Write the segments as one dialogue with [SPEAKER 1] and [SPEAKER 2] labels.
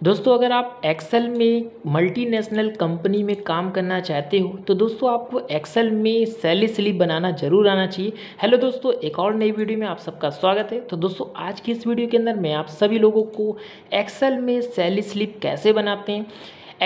[SPEAKER 1] दोस्तों अगर आप एक्सेल में मल्टीनेशनल कंपनी में काम करना चाहते हो तो दोस्तों आपको एक्सेल में सैलरी स्लिप बनाना जरूर आना चाहिए। हेलो दोस्तों, एक और नई वीडियो में आप सबका स्वागत है। तो दोस्तों आज की इस वीडियो के अंदर मैं आप सभी लोगों को एक्सेल में सैलरी स्लिप कैसे बनाते हैं,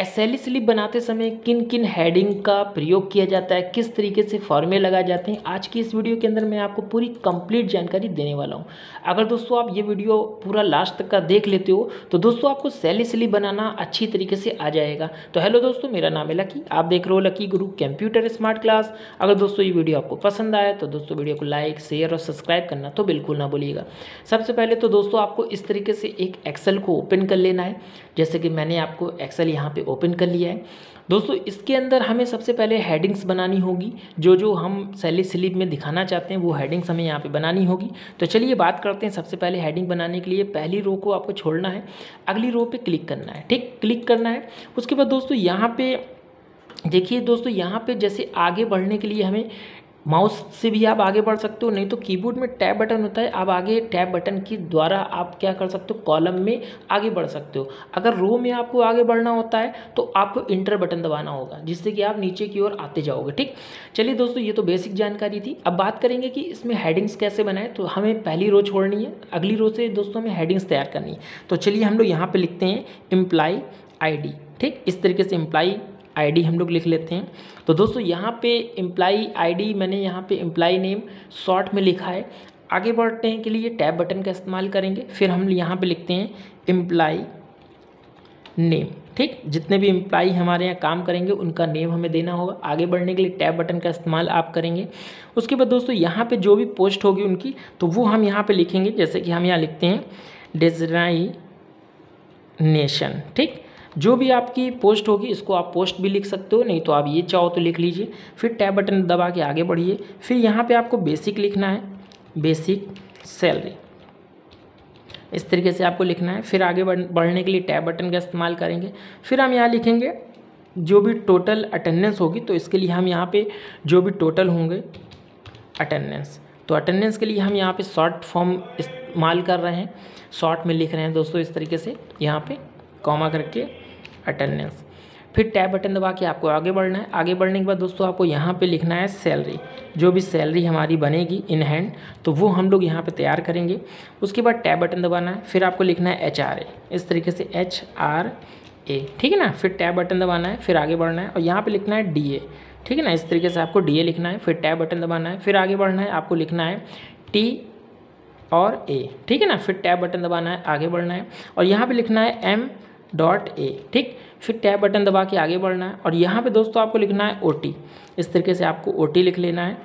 [SPEAKER 1] सैलरी स्लिप बनाते समय किन किन हेडिंग का प्रयोग किया जाता है, किस तरीके से फॉर्मूले लगाए जाते हैं, आज की इस वीडियो के अंदर मैं आपको पूरी कंप्लीट जानकारी देने वाला हूं। अगर दोस्तों आप ये वीडियो पूरा लास्ट तक का देख लेते हो तो दोस्तों आपको सैलरी स्लिप बनाना अच्छी तरीके से आ जाएगा। तो हेलो दोस्तों, मेरा नाम है लकी, आप देख रहे हो लकी गुरु कंप्यूटर स्मार्ट क्लास। अगर दोस्तों ये वीडियो आपको पसंद आए तो दोस्तों वीडियो को लाइक शेयर और सब्सक्राइब करना तो बिल्कुल ना भूलिएगा। सबसे पहले तो दोस्तों आपको इस तरीके से एक एक्सेल को ओपन कर लेना है, जैसे कि मैंने आपको एक्सेल यहाँ पे ओपन कर लिया है। दोस्तों इसके अंदर हमें सबसे पहले हेडिंग्स बनानी होगी, जो हम सैलरी स्लिप में दिखाना चाहते हैं वो हेडिंग्स हमें यहाँ पे बनानी होगी। तो चलिए बात करते हैं। सबसे पहले हेडिंग बनाने के लिए पहली रो को आपको छोड़ना है, अगली रो पे क्लिक करना है, ठीक, क्लिक करना है। उसके बाद दोस्तों यहाँ पे देखिए, दोस्तों यहाँ पे जैसे आगे बढ़ने के लिए हमें माउस से भी आप आगे बढ़ सकते हो, नहीं तो कीबोर्ड में टैब बटन होता है, आप आगे टैब बटन के द्वारा आप क्या कर सकते हो, कॉलम में आगे बढ़ सकते हो। अगर रो में आपको आगे बढ़ना होता है तो आपको इंटर बटन दबाना होगा, जिससे कि आप नीचे की ओर आते जाओगे, ठीक। चलिए दोस्तों ये तो बेसिक जानकारी थी। अब बात करेंगे कि इसमें हेडिंग्स कैसे बनाए। तो हमें पहली रो छोड़नी है, अगली रो से दोस्तों हमें हेडिंग्स तैयार करनी है। तो चलिए हम लोग यहाँ पर लिखते हैं एम्प्लॉय ID, ठीक, इस तरीके से एम्प्लॉय ID हम लोग लिख लेते हैं। तो दोस्तों यहाँ पे एम्प्लॉय ID मैंने यहाँ पे एम्प्लॉय नेम शॉर्ट में लिखा है। आगे बढ़ने के लिए टैब बटन का इस्तेमाल करेंगे, फिर हम यहाँ पे लिखते हैं एम्प्लॉय नेम, ठीक। जितने भी एम्प्लॉय हमारे यहाँ काम करेंगे उनका नेम हमें देना होगा। आगे बढ़ने के लिए टैब बटन का इस्तेमाल आप करेंगे। उसके बाद दोस्तों यहाँ पर जो भी पोस्ट होगी उनकी तो वो हम यहाँ पर लिखेंगे, जैसे कि हम यहाँ लिखते हैं डेजिग्नेशन, ठीक। जो भी आपकी पोस्ट होगी इसको आप पोस्ट भी लिख सकते हो, नहीं तो आप ये चाहो तो लिख लीजिए। फिर टैब बटन दबा के आगे बढ़िए। फिर यहाँ पे आपको बेसिक लिखना है, बेसिक सैलरी, इस तरीके से आपको लिखना है। फिर आगे बढ़ने के लिए टैब बटन का इस्तेमाल करेंगे। फिर हम यहाँ लिखेंगे जो भी टोटल अटेंडेंस होगी, तो इसके लिए हम यहाँ पे जो भी टोटल होंगे अटेंडेंस, तो अटेंडेंस के लिए हम यहाँ पे शॉर्ट फॉर्म इस्तेमाल कर रहे हैं, शॉर्ट में लिख रहे हैं दोस्तों इस तरीके से, यहाँ पे कॉमा करके अटेंडेंस। फिर टैब बटन दबा के आपको आगे बढ़ना है। आगे बढ़ने के बाद दोस्तों आपको यहाँ पे लिखना है सैलरी, जो भी सैलरी हमारी बनेगी इन हैंड तो वो हम लोग यहाँ पे तैयार करेंगे। उसके बाद टैब बटन दबाना है। फिर आपको लिखना है HRA, इस तरीके से HRA, ठीक है ना। फिर टैब बटन दबाना है, फिर आगे बढ़ना है और यहाँ पर लिखना है DA, ठीक है ना। इस तरीके से आपको DA लिखना है। फिर टैब बटन दबाना है, फिर आगे बढ़ना है, आपको लिखना है T और A, ठीक है ना। फिर टैब बटन दबाना है, आगे बढ़ना है और यहाँ पे लिखना है M.A, ठीक। फिर टैब बटन दबा के आगे बढ़ना है और यहाँ पे दोस्तों आपको लिखना है OT, इस तरीके से आपको OT लिख लेना है,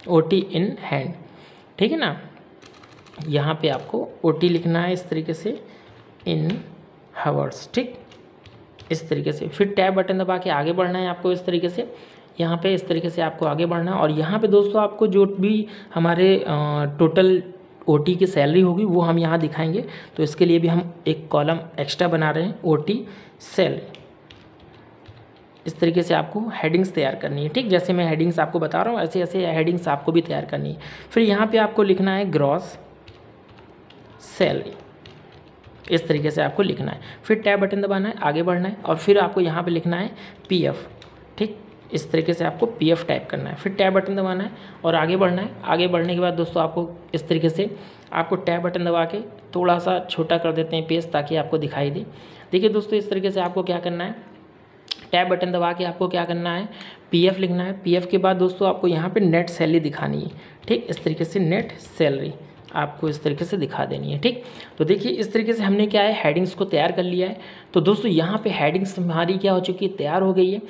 [SPEAKER 1] OT इन हैंड, ठीक है ना। यहाँ पे आपको OT लिखना है इस तरीके से इन हावर्स, ठीक, इस तरीके से। फिर टैब बटन दबा के आगे बढ़ना है आपको इस तरीके से, यहाँ पे इस तरीके से आपको आगे बढ़ना है और यहाँ पे दोस्तों आपको जो भी हमारे टोटल OT की सैलरी होगी वो हम यहाँ दिखाएंगे। तो इसके लिए भी हम एक कॉलम एक्स्ट्रा बना रहे हैं, OT सैलरी। इस तरीके से आपको हेडिंग्स तैयार करनी है, ठीक। जैसे मैं हेडिंग्स आपको बता रहा हूँ ऐसे ऐसे हेडिंग्स आपको भी तैयार करनी है। फिर यहाँ पे आपको लिखना है ग्रॉस सैलरी, इस तरीके से आपको लिखना है। फिर टैब बटन दबाना है, आगे बढ़ना है और फिर आपको यहाँ पे लिखना है PF, ठीक, इस तरीके से आपको PF टाइप करना है। फिर टैब बटन दबाना है और आगे बढ़ना है। आगे बढ़ने के बाद दोस्तों आपको इस तरीके से आपको टैब बटन दबा के थोड़ा सा छोटा कर देते हैं पेज, ताकि आपको दिखाई दे। देखिए दोस्तों इस तरीके से आपको क्या करना है, टैब बटन दबा के आपको क्या करना है, PF लिखना है। PF के बाद दोस्तों आपको यहाँ पे नेट सैलरी दिखानी है, ठीक, इस तरीके से नेट सैलरी आपको इस तरीके से दिखा देनी है, ठीक। तो देखिए इस तरीके से हमने क्या है, हेडिंग्स को तैयार कर लिया है। तो दोस्तों यहाँ पे हेडिंग्स हमारी क्या हो चुकी है, तैयार हो गई है।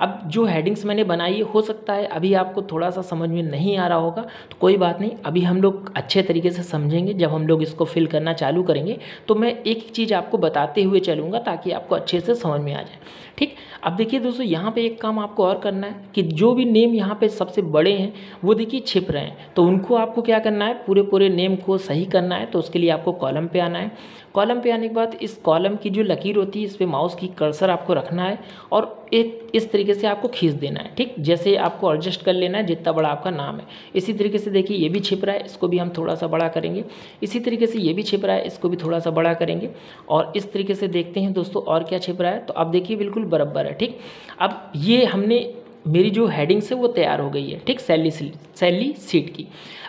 [SPEAKER 1] अब जो हेडिंग्स मैंने बनाई है, हो सकता है अभी आपको थोड़ा सा समझ में नहीं आ रहा होगा, तो कोई बात नहीं, अभी हम लोग अच्छे तरीके से समझेंगे। जब हम लोग इसको फिल करना चालू करेंगे तो मैं एक एक चीज़ आपको बताते हुए चलूँगा, ताकि आपको अच्छे से समझ में आ जाए, ठीक। अब देखिए दोस्तों यहाँ पे एक काम आपको और करना है कि जो भी नेम यहाँ पे सबसे बड़े हैं वो देखिए छिप रहे हैं, तो उनको आपको क्या करना है, पूरे पूरे नेम नेम को सही करना है तो उसके लिए आपको कॉलम पे आना है। कॉलम पे आने के बाद इस कॉलम की जो लकीर होती है इस पे माउस की कर्सर आपको रखना है और एक इस तरीके से आपको खींच देना है, ठीक। जैसे आपको एडजस्ट कर लेना है जितना बड़ा आपका नाम है। इसी तरीके से देखिए ये भी छिप रहा है, इसको भी हम थोड़ा सा बड़ा करेंगे। इसी तरीके से ये भी छिप रहा है, इसको भी थोड़ा सा बड़ा करेंगे। और इस तरीके से देखते हैं दोस्तों और क्या छिप रहा है, तो अब देखिए बिल्कुल बराबर है, ठीक। अब ये हमने मेरी जो हेडिंग्स है वो तैयार हो गई है, ठीक, सैलरी सीट की।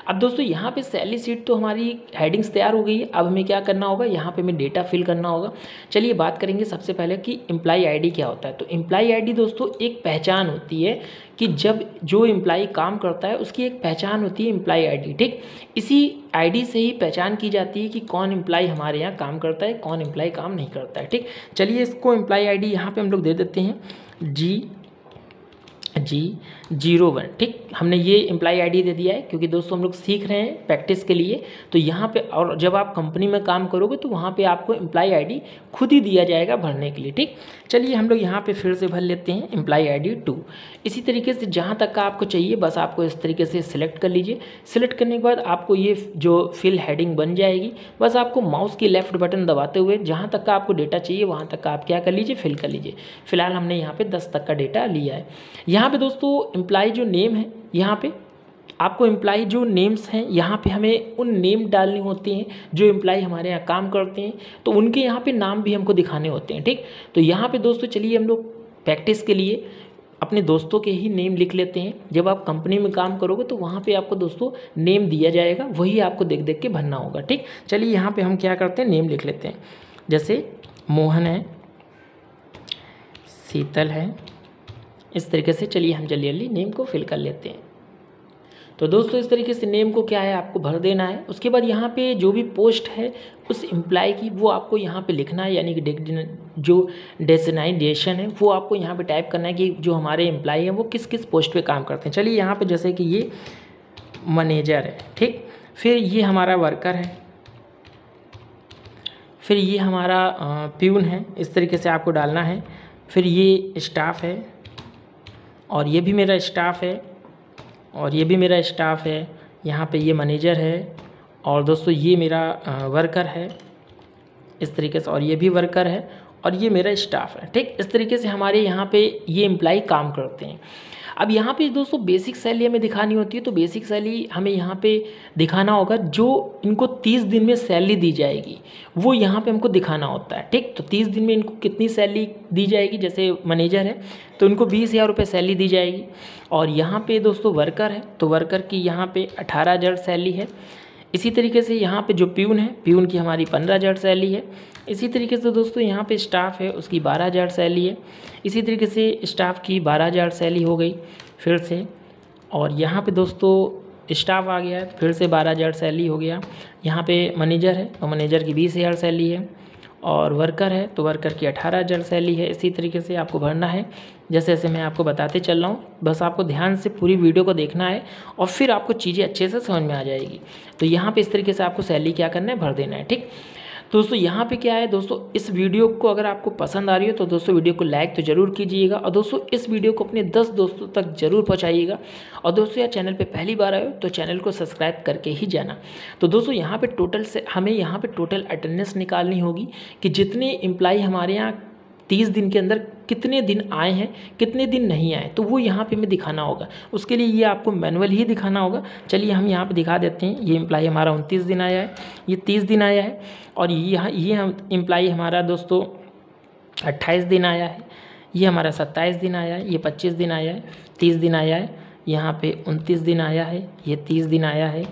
[SPEAKER 1] अब दोस्तों यहाँ पे सैलरी सीट तो हमारी हेडिंग्स तैयार हो गई है। अब हमें क्या करना होगा, यहाँ पे हमें डेटा फिल करना होगा। चलिए बात करेंगे सबसे पहले कि एम्प्लॉय आईडी क्या होता है। तो एम्प्लॉय आईडी दोस्तों एक पहचान होती है कि जब जो एम्प्लॉय काम करता है उसकी एक पहचान होती है एम्प्लॉय आईडी, ठीक। इसी आईडी से ही पहचान की जाती है कि कौन एम्प्लॉय हमारे यहाँ काम करता है, कौन एम्प्लॉय काम नहीं करता है, ठीक। चलिए इसको एम्प्लॉय आईडी यहाँ पे हम लोग दे देते हैं G01, ठीक। हमने ये एम्प्लॉय आईडी दे दिया है क्योंकि दोस्तों हम लोग सीख रहे हैं प्रैक्टिस के लिए। तो यहाँ पे और जब आप कंपनी में काम करोगे तो वहाँ पे आपको एम्प्लॉय आईडी खुद ही दिया जाएगा भरने के लिए, ठीक। चलिए हम लोग यहाँ पे फिर से भर लेते हैं एम्प्लॉय आईडी 2। इसी तरीके से जहाँ तक का आपको चाहिए बस आपको इस तरीके से सिलेक्ट कर लीजिए। सिलेक्ट करने के बाद आपको ये जो फिल हेडिंग बन जाएगी, बस आपको माउस की लेफ्ट बटन दबाते हुए जहाँ तक का आपको डेटा चाहिए वहाँ तक का आप क्या कर लीजिए, फिल कर लीजिए। फिलहाल हमने यहाँ पे 10 तक का डेटा लिया है। यहाँ पे दोस्तों एम्प्लॉय जो नेम है, यहाँ पे आपको एम्प्लॉय जो नेम्स हैं यहाँ पे हमें उन नेम डालने होते हैं जो एम्प्लॉय हमारे यहाँ काम करते हैं, तो उनके यहाँ पे नाम भी हमको दिखाने होते हैं, ठीक। तो यहाँ पे दोस्तों चलिए हम लोग प्रैक्टिस के लिए अपने दोस्तों के ही नेम लिख लेते हैं। जब आप कंपनी में काम करोगे तो वहाँ पे आपको दोस्तों नेम दिया जाएगा, वही आपको देख देख के भरना होगा, ठीक। चलिए यहाँ पे हम क्या करते हैं, नेम लिख लेते हैं। जैसे मोहन है, शीतल है, इस तरीके से चलिए हम जल्दी नेम को फिल कर लेते हैं। तो दोस्तों इस तरीके से नेम को क्या है आपको भर देना है। उसके बाद यहाँ पे जो भी पोस्ट है उस एम्प्लॉय की वो आपको यहाँ पे लिखना है, यानी कि जो डेजिग्नेशन है वो आपको यहाँ पे टाइप करना है कि जो हमारे एम्प्लॉय हैं वो किस किस पोस्ट पे काम करते हैं। चलिए यहाँ पे जैसे कि ये मैनेजर है, ठीक। फिर ये हमारा वर्कर है, फिर ये हमारा प्यून है, इस तरीके से आपको डालना है। फिर ये स्टाफ है और ये भी मेरा स्टाफ है और ये भी मेरा स्टाफ है। यहाँ पे ये मैनेजर है और दोस्तों ये मेरा वर्कर है इस तरीके से, और ये भी वर्कर है और ये मेरा स्टाफ है, ठीक। इस तरीके से हमारे यहाँ पे ये एम्प्लॉय काम करते हैं। अब यहाँ पे दोस्तों बेसिक सैलरी हमें दिखानी होती है, तो बेसिक सैलरी हमें यहाँ पे दिखाना होगा जो इनको 30 दिन में सैलरी दी जाएगी वो यहाँ पे हमको दिखाना होता है, ठीक। तो 30 दिन में इनको कितनी सैलरी दी जाएगी, जैसे मैनेजर है तो इनको 20,000 रुपये सैलरी दी जाएगी। और यहाँ पे दोस्तों वर्कर है तो वर्कर की यहाँ पे 18,000 सैलरी है। इसी तरीके से यहाँ पे जो प्यून है, प्यून की हमारी 15,000 सैलरी है। इसी तरीके से दोस्तों यहाँ पे स्टाफ है उसकी 12,000 सैलरी है। इसी तरीके से स्टाफ की 12,000 सैलरी हो गई फिर से। और यहाँ पे दोस्तों स्टाफ आ गया है फिर से 12,000 सैलरी हो गया। यहाँ पे मैनेजर है तो मैनेजर की 20,000 सैलरी है और वर्कर है तो वर्कर की 18,000 सैलरी है। इसी तरीके से आपको भरना है जैसे जैसे मैं आपको बताते चल रहा हूँ, बस आपको ध्यान से पूरी वीडियो को देखना है और फिर आपको चीज़ें अच्छे से समझ में आ जाएगी। तो यहाँ पे इस तरीके से आपको सैलरी क्या करना है, भर देना है, ठीक। दोस्तों यहाँ पे क्या है दोस्तों, इस वीडियो को अगर आपको पसंद आ रही हो तो दोस्तों वीडियो को लाइक तो ज़रूर कीजिएगा और दोस्तों इस वीडियो को अपने 10 दोस्तों तक ज़रूर पहुँचाइएगा। और दोस्तों यार चैनल पे पहली बार आए हो तो चैनल को सब्सक्राइब करके ही जाना। तो दोस्तों यहाँ पे टोटल से हमें यहाँ पे टोटल अटेंडेंस निकालनी होगी कि जितने एम्प्लॉय हमारे यहाँ 30 दिन के अंदर कितने दिन आए हैं कितने दिन नहीं आए, तो वो यहाँ पे हमें दिखाना होगा। उसके लिए ये आपको मैनुअल ही दिखाना होगा। चलिए हम यहाँ पे दिखा देते हैं। ये एम्प्लॉय हमारा 29 दिन आया है, ये 30 दिन आया है और ये एम्प्लॉय हमारा दोस्तों 28 दिन आया है, ये हमारा 27 दिन आया है, ये 25 दिन आया है, 30 दिन आया है, यहाँ पे 29 दिन आया है, ये 30 दिन आया है,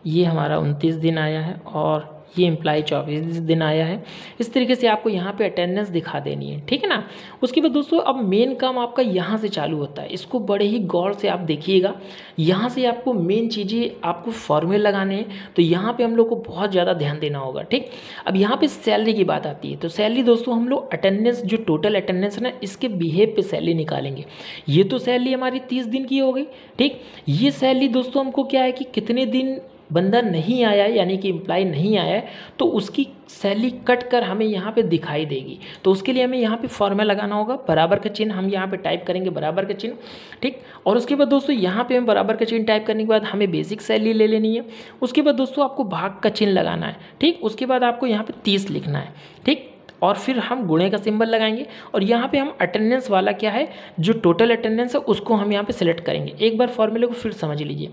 [SPEAKER 1] ये हमारा 29 दिन आया है और ये एम्प्लॉय 24 दिन आया है। इस तरीके से आपको यहाँ पे अटेंडेंस दिखा देनी है, ठीक है ना। उसके बाद दोस्तों अब मेन काम आपका यहाँ से चालू होता है, इसको बड़े ही गौर से आप देखिएगा। यहाँ से आपको मेन चीज़ें आपको फॉर्मूले लगाने हैं, तो यहाँ पे हम लोग को बहुत ज़्यादा ध्यान देना होगा, ठीक। अब यहाँ पे सैलरी की बात आती है, तो सैलरी दोस्तों हम लोग अटेंडेंस जो टोटल अटेंडेंस है ना इसके बिहेव पे सैलरी निकालेंगे। ये तो सैलरी हमारी 30 दिन की हो गई, ठीक। ये सैलरी दोस्तों हमको क्या है कि कितने दिन बंदा नहीं आया है यानी कि एम्प्लॉय नहीं आया है तो उसकी सैलरी कट कर हमें यहाँ पे दिखाई देगी। तो उसके लिए हमें यहाँ पे फॉर्मूला लगाना होगा, बराबर का चिन्ह हम यहाँ पे टाइप करेंगे, बराबर का चिन्ह, ठीक। और उसके बाद दोस्तों यहाँ पे हम बराबर का चिन्ह टाइप करने के बाद हमें बेसिक सैलरी ले लेनी है। उसके बाद दोस्तों आपको भाग का चिन्ह लगाना है, ठीक। उसके बाद आपको यहाँ पे 30 लिखना है, ठीक। और फिर हम गुणे का सिंबल लगाएंगे और यहाँ पे हम अटेंडेंस वाला क्या है, जो टोटल अटेंडेंस है उसको हम यहाँ पे सिलेक्ट करेंगे। एक बार फॉर्मूले को फिर समझ लीजिए।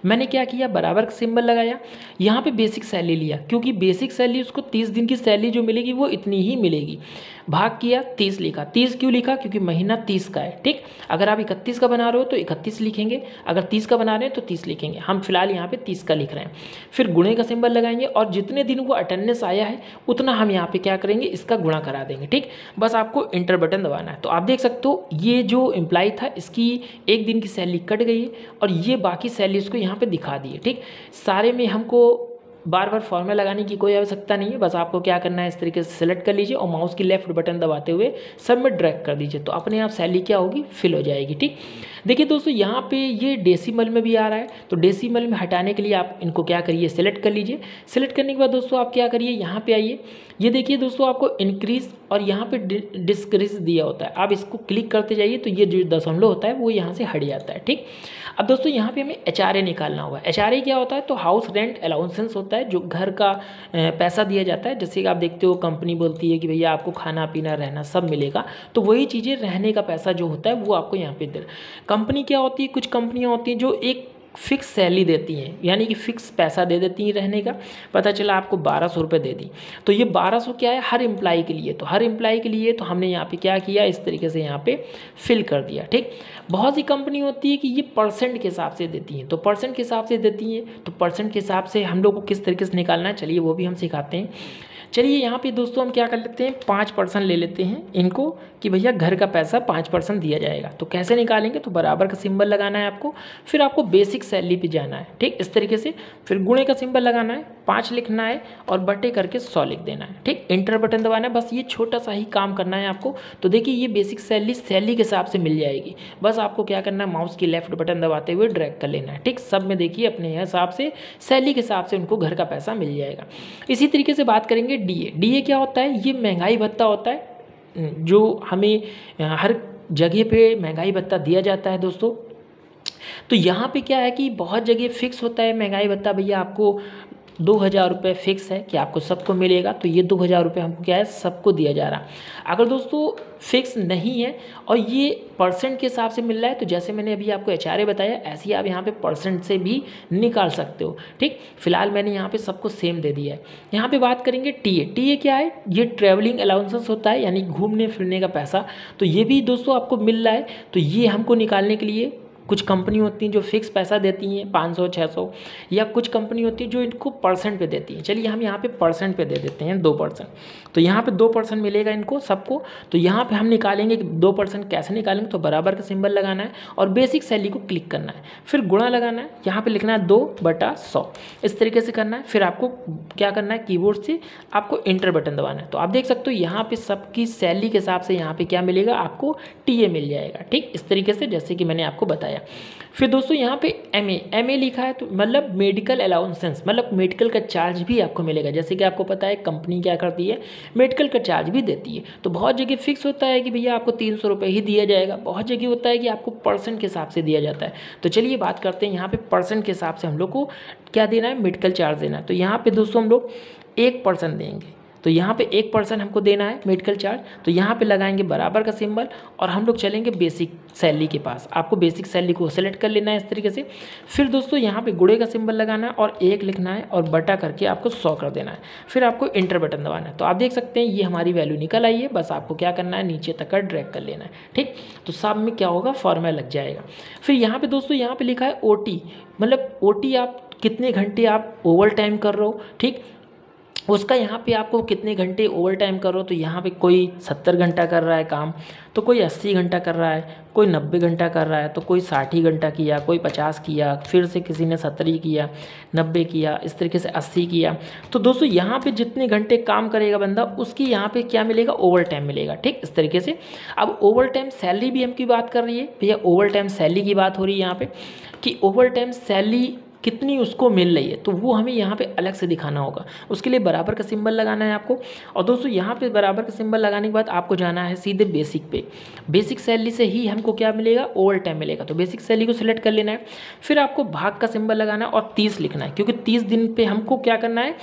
[SPEAKER 1] मैंने क्या किया, बराबर का सिंबल लगाया, यहाँ पे बेसिक सैलरी लिया, क्योंकि बेसिक सैलरी उसको 30 दिन की सैलरी जो मिलेगी वो इतनी ही मिलेगी। भाग किया, 30 लिखा। 30 क्यों लिखा, क्योंकि महीना 30 का है, ठीक। अगर आप 31 का बना रहे हो तो 31 लिखेंगे, अगर 30 का बना रहे हैं तो 30 लिखेंगे। हम फिलहाल यहाँ पे 30 का लिख रहे हैं। फिर गुणे का सिंबल लगाएंगे और जितने दिन वो अटेंडेंस आया है उतना हम यहाँ पे क्या करेंगे, इसका गुणा करा देंगे, ठीक। बस आपको इंटर बटन दबाना है। तो आप देख सकते हो ये जो एम्प्लॉय था इसकी एक दिन की सैलरी कट गई है और ये बाकी सैलरी उसको यहाँ पे दिखा दी है, ठीक। सारे में हमको बार बार फॉर्मूला लगाने की कोई आवश्यकता नहीं है, बस आपको क्या करना है, इस तरीके से सेलेक्ट कर लीजिए और माउस की लेफ्ट बटन दबाते हुए सब में ड्रैग कर दीजिए, तो अपने आप सैलरी क्या होगी, फिल हो जाएगी, ठीक। देखिए दोस्तों यहाँ पे ये डेसिमल में भी आ रहा है, तो डेसिमल में हटाने के लिए आप इनको क्या करिए, सेलेक्ट कर लीजिए। सेलेक्ट करने के बाद दोस्तों आप क्या करिए, यहाँ पे आइए, ये देखिए दोस्तों आपको इंक्रीज और यहाँ पे डिस्क्रीज दिया होता है, आप इसको क्लिक करते जाइए तो ये जो दशमलव होता है वो यहाँ से हट जाता है, ठीक। अब दोस्तों यहाँ पे हमें HRA निकालना होगा। HRA क्या होता है, तो हाउस रेंट अलाउंसेंस होता है, जो घर का पैसा दिया जाता है। जैसे कि आप देखते हो कंपनी बोलती है कि भैया आपको खाना पीना रहना सब मिलेगा, तो वही चीज़ें रहने का पैसा जो होता है वो आपको यहाँ पे दे। कंपनी क्या होती है, कुछ कंपनियाँ होती हैं जो एक फिक्स सैलरी देती हैं, यानी कि फिक्स पैसा दे देती हैं रहने का। पता चला आपको 1200 रुपये दे दी, तो ये 1200 क्या है, हर एम्प्लॉय के लिए। तो हर एम्प्लॉय के लिए तो हमने यहाँ पे क्या किया, इस तरीके से यहाँ पे फिल कर दिया, ठीक। बहुत सी कंपनी होती है कि ये परसेंट के हिसाब से देती हैं, तो परसेंट के हिसाब से देती हैं, तो परसेंट के हिसाब से हम लोग को किस तरीके से निकालना है, चलिए वो भी हम सिखाते हैं। चलिए यहाँ पे दोस्तों हम क्या कर लेते हैं, 5% ले लेते हैं इनको कि भैया घर का पैसा 5% दिया जाएगा। तो कैसे निकालेंगे, तो बराबर का सिंबल लगाना है आपको, फिर आपको बेसिक सैलरी पे जाना है, ठीक, इस तरीके से। फिर गुणे का सिंबल लगाना है, 5 लिखना है और बटे करके 100 लिख देना है, ठीक। इंटर बटन दबाना है, बस ये छोटा सा ही काम करना है आपको। तो देखिए ये बेसिक सैलरी के हिसाब से मिल जाएगी, बस आपको क्या करना है, माउस की लेफ्ट बटन दबाते हुए ड्रैग कर लेना है, ठीक। सब में देखिए अपने हिसाब से सैलरी के हिसाब से उनको घर का पैसा मिल जाएगा। इसी तरीके से बात करेंगे DA क्या होता है, ये महंगाई भत्ता होता है जो हमें हर जगह पे महंगाई भत्ता दिया जाता है दोस्तों। तो यहाँ पे क्या है कि बहुत जगह फिक्स होता है महंगाई भत्ता, भैया आपको 2000 रुपये फिक्स है कि आपको सबको मिलेगा, तो ये 2000 रुपये हमको क्या है, सबको दिया जा रहा। अगर दोस्तों फिक्स नहीं है और ये परसेंट के हिसाब से मिल रहा है, तो जैसे मैंने अभी आपको HRA बताया, ऐसे ही आप यहाँ पे परसेंट से भी निकाल सकते हो, ठीक। फिलहाल मैंने यहाँ पे सबको सेम दे दिया है। यहाँ पे बात करेंगे TA क्या है, ये ट्रैवलिंग अलाउंसेंस होता है, यानी घूमने फिरने का पैसा। तो ये भी दोस्तों आपको मिल रहा है, तो ये हमको निकालने के लिए कुछ कंपनी होती हैं जो फिक्स पैसा देती हैं 500 600, या कुछ कंपनी होती है जो इनको परसेंट पे देती हैं। चलिए हम यहाँ पे परसेंट पे दे देते हैं 2%, तो यहाँ पे 2% मिलेगा इनको सबको। तो यहाँ पे हम निकालेंगे कि 2% कैसे निकालेंगे, तो बराबर का सिंबल लगाना है और बेसिक सैलरी को क्लिक करना है, फिर गुणा लगाना है, यहाँ पे लिखना है 2/100, इस तरीके से करना है। फिर आपको क्या करना है, कीबोर्ड से आपको इंटर बटन दबाना है। तो आप देख सकते हो यहाँ पे सबकी सैलरी के हिसाब से यहाँ पे क्या मिलेगा, आपको TA मिल जाएगा, ठीक, इस तरीके से जैसे कि मैंने आपको बताया। फिर दोस्तों यहाँ पे MA लिखा है, तो मतलब मेडिकल अलाउंसेंस, मतलब मेडिकल का चार्ज भी आपको मिलेगा। जैसे कि आपको पता है कंपनी क्या करती है, मेडिकल का चार्ज भी देती है। तो बहुत जगह फिक्स होता है कि भैया आपको 300 रुपये ही दिया जाएगा, बहुत जगह होता है कि आपको परसेंट के हिसाब से दिया जाता है। तो चलिए बात करते हैं यहाँ पे परसेंट के हिसाब से हम लोग को क्या देना है, मेडिकल चार्ज देना है। तो यहाँ पे दोस्तों हम लोग 1% देंगे, तो यहाँ पे 1% हमको देना है मेडिकल चार्ज। तो यहाँ पे लगाएंगे बराबर का सिंबल और हम लोग चलेंगे बेसिक सैलरी के पास। आपको बेसिक सैलरी को सेलेक्ट कर लेना है इस तरीके से। फिर दोस्तों यहाँ पे गुणे का सिंबल लगाना है और 1 लिखना है और बटा करके आपको 100 कर देना है, फिर आपको इंटर बटन दबाना है। तो आप देख सकते हैं ये हमारी वैल्यू निकल आई है, बस आपको क्या करना है, नीचे तक का ड्रैग कर लेना है, ठीक। तो सब में क्या होगा, फॉर्मूला लग जाएगा। फिर यहाँ पे दोस्तों यहाँ पे लिखा है OT, मतलब OT आप कितने घंटे आप ओवर टाइम कर रहे हो, ठीक, उसका यहाँ पे आपको कितने घंटे ओवर टाइम करो। तो यहाँ पे कोई 70 घंटा कर रहा है काम, तो कोई 80 घंटा कर रहा है, कोई 90 घंटा कर रहा है, तो कोई 60 घंटा किया, कोई 50 किया, फिर से किसी ने 70 किया, 90 किया, इस तरीके से 80 किया। तो दोस्तों यहाँ पे जितने घंटे काम करेगा बंदा, उसकी यहाँ पे क्या मिलेगा, ओवर टाइम मिलेगा, ठीक, इस तरीके से। अब ओवर टाइम सैलरी भी हम की बात कर रही है भैया, ओवर टाइम सैलरी की बात हो रही है यहाँ पे कि ओवर टाइम सैलरी कितनी उसको मिल रही है, तो वो हमें यहाँ पे अलग से दिखाना होगा। उसके लिए बराबर का सिंबल लगाना है आपको। और दोस्तों यहाँ पे बराबर का सिंबल लगाने के बाद आपको जाना है सीधे बेसिक पे। बेसिक सैलरी से ही हमको क्या मिलेगा, ओवर टाइम मिलेगा। तो बेसिक सैलरी को सिलेक्ट कर लेना है, फिर आपको भाग का सिंबल लगाना है और 30 लिखना है, क्योंकि 30 दिन पे हमको क्या करना है,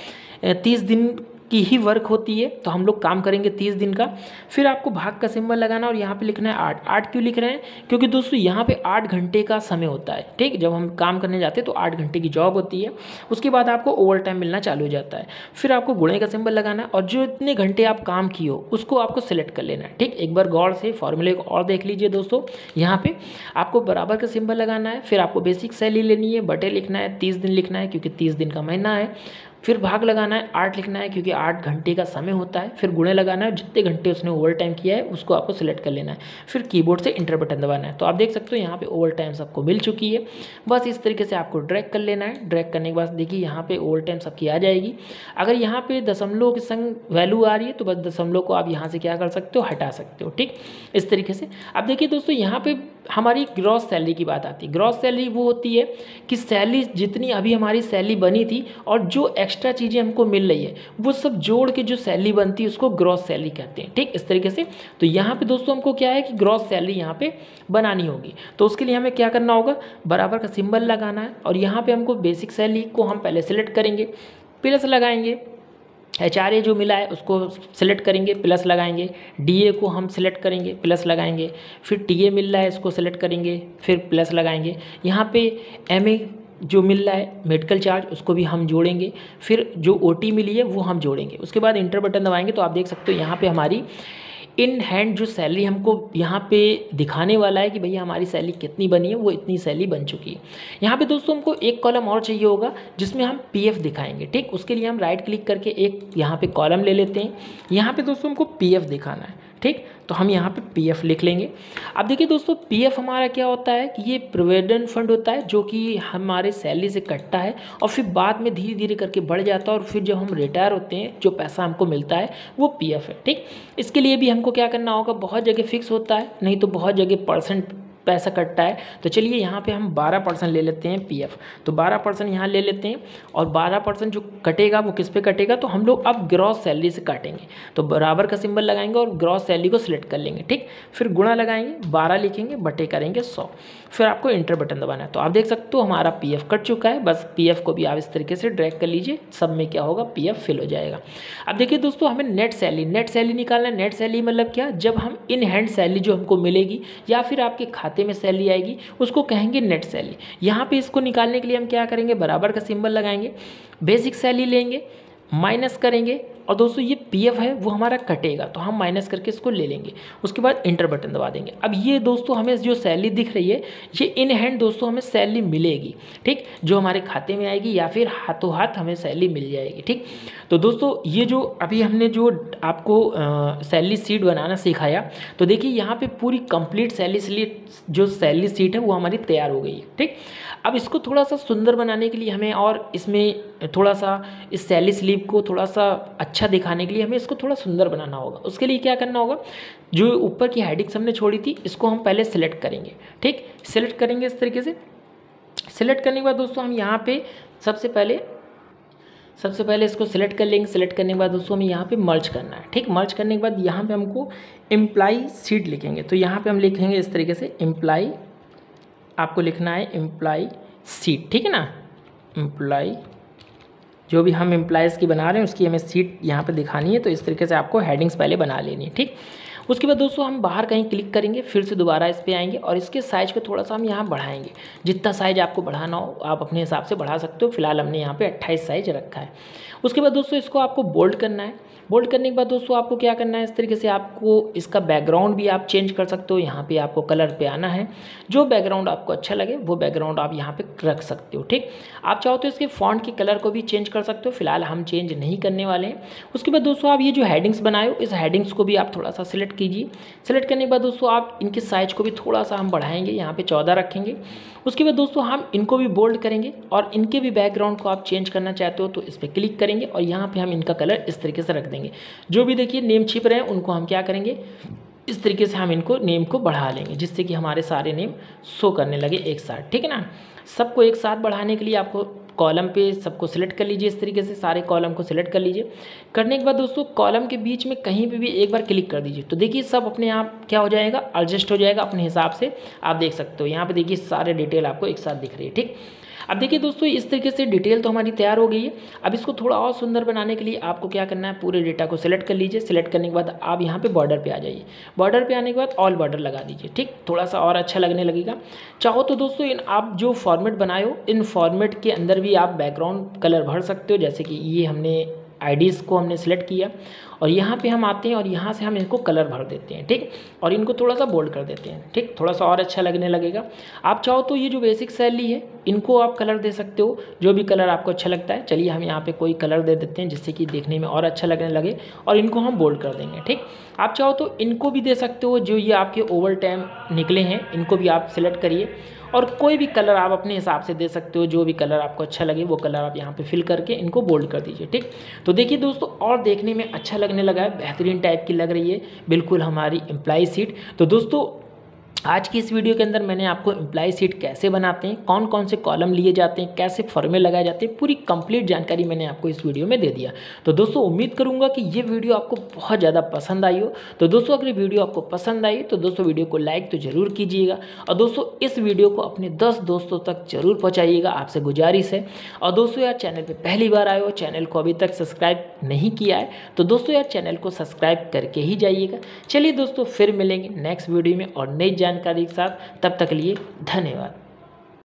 [SPEAKER 1] 30 दिन की ही वर्क होती है, तो हम लोग काम करेंगे 30 दिन का। फिर आपको भाग का सिंबल लगाना और यहाँ पे लिखना है 8। 8 क्यों लिख रहे हैं, क्योंकि दोस्तों यहाँ पे 8 घंटे का समय होता है, ठीक। जब हम काम करने जाते हैं तो 8 घंटे की जॉब होती है, उसके बाद आपको ओवर टाइम मिलना चालू हो जाता है। फिर आपको गुणे का सिंबल लगाना है और जो इतने घंटे आप काम किए हो उसको आपको सिलेक्ट कर लेना है, ठीक। एक बार गौर से फॉर्मूले को और देख लीजिए दोस्तों। यहाँ पे आपको बराबर का सिंबल लगाना है, फिर आपको बेसिक सैलरी लेनी है, बटे लिखना है, 30 दिन लिखना है क्योंकि 30 दिन का महीना है। फिर भाग लगाना है, 8 लिखना है क्योंकि 8 घंटे का समय होता है। फिर गुणे लगाना है, जितने घंटे उसने ओवर टाइम किया है उसको आपको सिलेक्ट कर लेना है। फिर कीबोर्ड से इंटर बटन दबाना है। तो आप देख सकते हो यहाँ पे ओवर टाइम सबको मिल चुकी है। बस इस तरीके से आपको ड्रैग कर लेना है। ड्रैग करने के बाद देखिए यहाँ पे ओवर टाइम सबकी आ जाएगी। अगर यहाँ पे दशमलव के संग वैल्यू आ रही है तो बस दशमलव को आप यहाँ से क्या कर सकते हो, हटा सकते हो, ठीक। इस तरीके से अब देखिए दोस्तों यहाँ पे हमारी ग्रॉस सैलरी की बात आती है। ग्रॉस सैलरी वो होती है कि सैलरी जितनी अभी हमारी सैलरी बनी थी और जो एक्स्ट्रा चीज़ें हमको मिल रही है वो सब जोड़ के जो सैलरी बनती है उसको ग्रॉस सैलरी कहते हैं, ठीक। इस तरीके से तो यहाँ पे दोस्तों हमको क्या है कि ग्रॉस सैलरी यहाँ पे बनानी होगी। तो उसके लिए हमें क्या करना होगा, बराबर का सिंबल लगाना है और यहाँ पे हमको बेसिक सैलरी को हम पहले सेलेक्ट करेंगे, प्लस लगाएंगे। HRA जो मिला है उसको सिलेक्ट करेंगे, प्लस लगाएंगे। DA को हम सिलेक्ट करेंगे, प्लस लगाएंगे। फिर TA मिल रहा है इसको सिलेक्ट करेंगे, फिर प्लस लगाएंगे। यहाँ पे MA जो मिल रहा है मेडिकल चार्ज उसको भी हम जोड़ेंगे। फिर जो OT मिली है वो हम जोड़ेंगे। उसके बाद इंटर बटन दबाएंगे तो आप देख सकते हो यहाँ पे हमारी इन हैंड जो सैलरी हमको यहाँ पे दिखाने वाला है कि भैया हमारी सैलरी कितनी बनी है, वो इतनी सैलरी बन चुकी है। यहाँ पे दोस्तों हमको एक कॉलम और चाहिए होगा जिसमें हम PF दिखाएंगे, ठीक। उसके लिए हम राइट क्लिक करके एक यहाँ पे कॉलम ले लेते हैं। यहाँ पे दोस्तों हमको PF दिखाना है, ठीक। तो हम यहाँ पे PF लिख लेंगे। अब देखिए दोस्तों PF हमारा क्या होता है कि ये प्रोविडेंट फंड होता है जो कि हमारे सैलरी से कटता है और फिर बाद में धीरे धीरे करके बढ़ जाता है और फिर जब हम रिटायर होते हैं जो पैसा हमको मिलता है वो PF है, ठीक। इसके लिए भी हमको क्या करना होगा, बहुत जगह फिक्स होता है, नहीं तो बहुत जगह परसेंट पैसा कटता है। तो चलिए यहाँ पे हम 12% ले लेते हैं PF। तो 12% यहाँ ले लेते हैं और 12% जो कटेगा वो किस पे कटेगा, तो हम लोग अब ग्रॉस सैलरी से काटेंगे। तो बराबर का सिंबल लगाएंगे और ग्रॉस सैलरी को सिलेक्ट कर लेंगे, ठीक। फिर गुणा लगाएंगे, 12 लिखेंगे, बटे करेंगे 100। फिर आपको इंटर बटन दबाना है। तो आप देख सकते हो हमारा PF कट चुका है। बस PF को भी आप इस तरीके से ड्रैग कर लीजिए, सब में क्या होगा, PF फिल हो जाएगा। अब देखिए दोस्तों हमें नेट सैलरी निकालना है। नेट सैलरी मतलब क्या, जब हम इन हैंड सैलरी जो हमको मिलेगी या फिर आपके खाते में सैलरी आएगी उसको कहेंगे नेट सैलरी। यहाँ पे इसको निकालने के लिए हम क्या करेंगे, बराबर का सिंबल लगाएंगे, बेसिक सैलरी लेंगे, माइनस करेंगे और दोस्तों ये PF है वो हमारा कटेगा तो हम माइनस करके इसको ले लेंगे। उसके बाद इंटर बटन दबा देंगे। अब ये दोस्तों हमें जो सैलरी दिख रही है ये इन हैंड दोस्तों हमें सैलरी मिलेगी, ठीक, जो हमारे खाते में आएगी या फिर हाथों हाथ हमें सैलरी मिल जाएगी, ठीक। तो दोस्तों ये जो अभी हमने जो आपको सैलरी शीट बनाना सिखाया, तो देखिए यहाँ पे पूरी कंप्लीट जो सैलरी शीट है वो हमारी तैयार हो गई है, ठीक। अब इसको थोड़ा सा सुंदर बनाने के लिए हमें और इसमें थोड़ा सा इस सैलरी स्लिप को थोड़ा सा अच्छा दिखाने के लिए हमें इसको थोड़ा सुंदर बनाना होगा। उसके लिए क्या करना होगा, जो ऊपर की हेडिंग्स हमने छोड़ी थी इसको हम पहले सेलेक्ट करेंगे, ठीक। सेलेक्ट करेंगे इस तरीके से। सेलेक्ट करने के बाद दोस्तों हम यहाँ पे सबसे पहले इसको सेलेक्ट कर लेंगे। सेलेक्ट करने के बाद दोस्तों हमें यहाँ पे मर्ज करना है, ठीक। मर्ज करने के बाद यहाँ पे हमको एम्प्लॉई सीट लिखेंगे। तो यहाँ पे हम लिखेंगे इस तरीके से एम्प्लॉई, आपको लिखना है एम्प्लॉई सीट, ठीक है ना। एम्प्लॉई जो भी हम एम्प्लॉयज़ की बना रहे हैं उसकी हमें सीट यहाँ पे दिखानी है। तो इस तरीके से आपको हेडिंग्स पहले बना लेनी है, ठीक। उसके बाद दोस्तों हम बाहर कहीं क्लिक करेंगे, फिर से दोबारा इस पर आएंगे और इसके साइज़ को थोड़ा सा हम यहाँ बढ़ाएंगे। जितना साइज़ आपको बढ़ाना हो आप अपने हिसाब से बढ़ा सकते हो। फिलहाल हमने यहाँ पे 28 साइज रखा है। उसके बाद दोस्तों इसको आपको बोल्ड करना है। बोल्ड करने के बाद दोस्तों आपको क्या करना है, इस तरीके से आपको इसका बैकग्राउंड भी आप चेंज कर सकते हो। यहाँ पे आपको कलर पे आना है, जो बैकग्राउंड आपको अच्छा लगे वो बैकग्राउंड आप यहाँ पे रख सकते हो, ठीक। आप चाहो तो इसके फॉन्ट के कलर को भी चेंज कर सकते हो, फिलहाल हम चेंज नहीं करने वाले हैं। उसके बाद दोस्तों आप ये जो हेडिंग्स बनाए हो इस हेडिंग्स को भी आप थोड़ा सा सिलेक्ट कीजिए। सेलेक्ट करने के बाद दोस्तों आप इनके साइज को भी थोड़ा सा हम बढ़ाएंगे, यहाँ पे 14 रखेंगे। उसके बाद दोस्तों हम इनको भी बोल्ड करेंगे और इनके भी बैकग्राउंड को आप चेंज करना चाहते हो तो इस पर क्लिक करेंगे और यहाँ पे हम इनका कलर इस तरीके से रख देंगे। जो भी देखिए नेम छिप रहे हैं उनको हम क्या करेंगे, इस तरीके से हम इनको नेम को बढ़ा लेंगे जिससे कि हमारे सारे नेम शो करने लगे एक साथ, ठीक है ना। सबको एक साथ बढ़ाने के लिए आपको कॉलम पे सबको सिलेक्ट कर लीजिए, इस तरीके से सारे कॉलम को सिलेक्ट कर लीजिए। करने के बाद दोस्तों कॉलम के बीच में कहीं पे भी एक बार क्लिक कर दीजिए, तो देखिए सब अपने आप क्या हो जाएगा, एडजस्ट हो जाएगा अपने हिसाब से। आप देख सकते हो यहाँ पे देखिए सारे डिटेल आपको एक साथ दिख रही है, ठीक। अब देखिए दोस्तों इस तरीके से डिटेल तो हमारी तैयार हो गई है। अब इसको थोड़ा और सुंदर बनाने के लिए आपको क्या करना है, पूरे डेटा को सिलेक्ट कर लीजिए। सिलेक्ट करने के बाद आप यहाँ पे बॉर्डर पे आ जाइए। बॉर्डर पे आने के बाद ऑल बॉर्डर लगा दीजिए, ठीक, थोड़ा सा और अच्छा लगने लगेगा। चाहो तो दोस्तों इन आप जो फॉर्मेट बनाए हो इन फॉर्मेट के अंदर भी आप बैकग्राउंड कलर भर सकते हो। जैसे कि ये हमने आईडीज़ को हमने सिलेक्ट किया और यहाँ पे हम आते हैं और यहाँ से हम इनको कलर भर देते हैं, ठीक, और इनको थोड़ा सा बोल्ड कर देते हैं, ठीक, थोड़ा सा और अच्छा लगने लगेगा। आप चाहो तो ये जो बेसिक सैलरी है इनको आप कलर दे सकते हो, जो भी कलर आपको अच्छा लगता है। चलिए हम यहाँ पे कोई कलर दे देते हैं जिससे कि देखने में और अच्छा लगने लगे और इनको हम बोल्ड कर देंगे, ठीक। आप चाहो तो इनको भी दे सकते हो, जो ये आपके ओवर टाइम निकले हैं इनको भी आप सिलेक्ट करिए और कोई भी कलर आप अपने हिसाब से दे सकते हो। जो भी कलर आपको अच्छा लगे वो कलर आप यहाँ पे फिल करके इनको बोल्ड कर दीजिए, ठीक। तो देखिए दोस्तों और देखने में अच्छा लगने लगा है, बेहतरीन टाइप की लग रही है बिल्कुल हमारी एम्प्लॉय शीट। तो दोस्तों आज की इस वीडियो के अंदर मैंने आपको एम्प्लॉय शीट कैसे बनाते हैं, कौन कौन से कॉलम लिए जाते हैं, कैसे फॉर्मे लगाए जाते हैं, पूरी कंप्लीट जानकारी मैंने आपको इस वीडियो में दे दिया। तो दोस्तों उम्मीद करूंगा कि ये वीडियो आपको बहुत ज़्यादा पसंद आई हो। तो दोस्तों अगर वीडियो आपको पसंद आई तो दोस्तों वीडियो को लाइक तो ज़रूर कीजिएगा और दोस्तों इस वीडियो को अपने 10 दोस्तों तक जरूर पहुँचाइएगा, आपसे गुजारिश है। और दोस्तों यार चैनल पर पहली बार आए हो, चैनल को अभी तक सब्सक्राइब नहीं किया है तो दोस्तों यार चैनल को सब्सक्राइब करके ही जाइएगा। चलिए दोस्तों फिर मिलेंगे नेक्स्ट वीडियो में और नई जानकारी के साथ, तब तक के लिए धन्यवाद।